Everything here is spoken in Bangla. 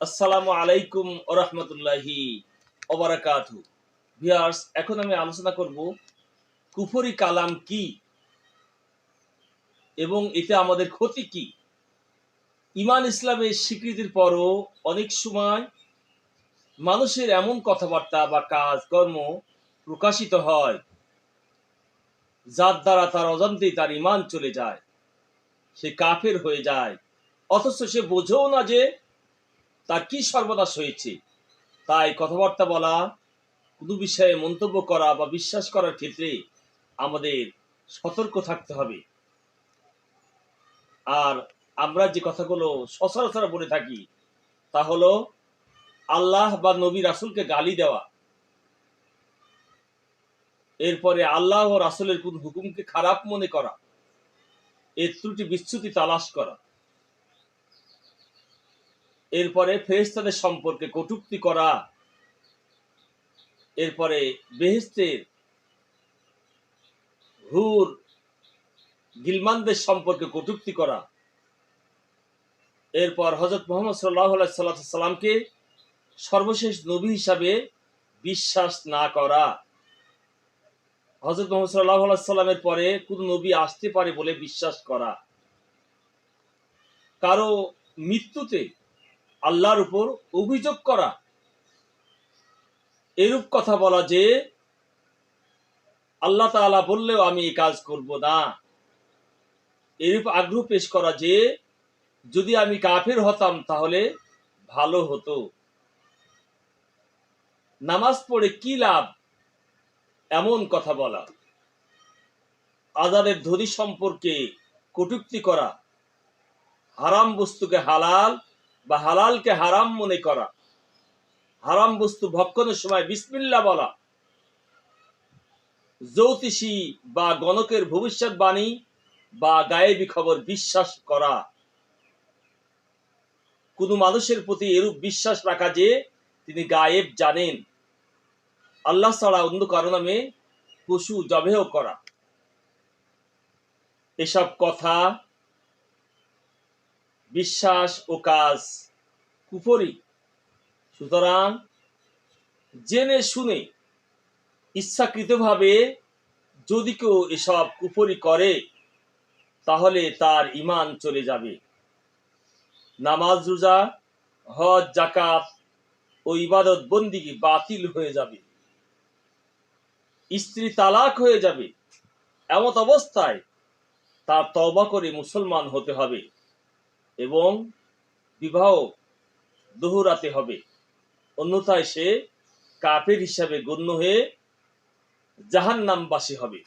আসসালামু আলাইকুম ওয়া রাহমাতুল্লাহি ওয়া বারাকাতুহু। ভিউয়ার্স, এখন আমি আলোচনা করব কুফরি কালাম কি এবং এতে আমাদের ক্ষতি কি। ঈমান ইসলামের স্বীকৃতির পরও অনেক সময় মানুষের এমন কথাবার্তা বা কাজ কর্ম প্রকাশিত হয় যার দ্বারা তার অজান্তেই তার ঈমান চলে যায়, সে কাফের হয়ে যায়, অথচ সে বোঝেও না যে তার কি সর্বনাশ হয়েছে। তাই কথাবার্তা বলা, কোনো বিষয়ে মন্তব্য করা বা বিশ্বাস করার ক্ষেত্রে আমাদের সতর্ক থাকতে হবে। আর আমরা যে কথাগুলো সচরাচর বলে থাকি তা হলো আল্লাহ বা নবী রাসূলকে গালি দেওয়া, এরপরে আল্লাহ ও রাসূলের কোন হুকুমকে খারাপ মনে করা, এর ত্রুটি বিচ্যুতি তালাশ করা, এরপরে ফেরেশতাদের সম্পর্কে কটূক্তি করা, এরপরে বেহেশতের হুর গিলমানদের সম্পর্কে কটূক্তি করা, এরপর হযরত মুহাম্মদ সাল্লাল্লাহু আলাইহি সাল্লামকে সর্বশেষ নবী হিসাবে বিশ্বাস না করা, হযরত মুহাম্মদ সাল্লাল্লাহু আলাইহি সাল্লামের পরে কোন নবী আসতে পারে বলে বিশ্বাস করা, কারো মৃত্যুতে আল্লাহর উপর অভিযোগ করা, এরূপ কথা বলা যে আল্লাহ তাআলা বললেও আমি এই কাজ করব না, এরূপ আগ্রহ পেশ করা যে যদি আমি কাফের হতাম তাহলে ভালো হতো, নামাজ পড়ে কি লাভ, এমন কথা বলা, আযানের ধনী সম্পর্কে কটূক্তি করা, হারাম বস্তুকে হালাল বা হালালকে হারাম মনে করা, হারাম বস্তু ভক্ষণের সময় বিসমিল্লাহ বলা, জ্যোতিষী বা গণকের ভবিষ্যৎবাণী বা গায়েবী খবর বিশ্বাস করা, কোনো মানুষের প্রতি এরূপ বিশ্বাস রাখা যে তিনি গায়েব জানেন, আল্লাহ ছাড়া অন্য কারো নামে পশু জবেহ করা, এসব কথা, বিশ্বাস ও কাজ কুফরি। সুতরাং জেনে শুনে ইচ্ছাকৃতভাবে যদি কেউ এসব কুফরি করে তাহলে তার ঈমান চলে যাবে, নামাজ রোজা হজ যাকাত ও ইবাদত বন্দিগি বাতিল হয়ে যাবে, স্ত্রী তালাক হয়ে যাবে। এমত অবস্থায় তার তওবা করে মুসলমান হতে হবে এবং বিবাহ দোহরাতে হবে, অন্যথায় সে কাফের হিসাবে গণ্য হয়ে জাহান্নামবাসী হবে।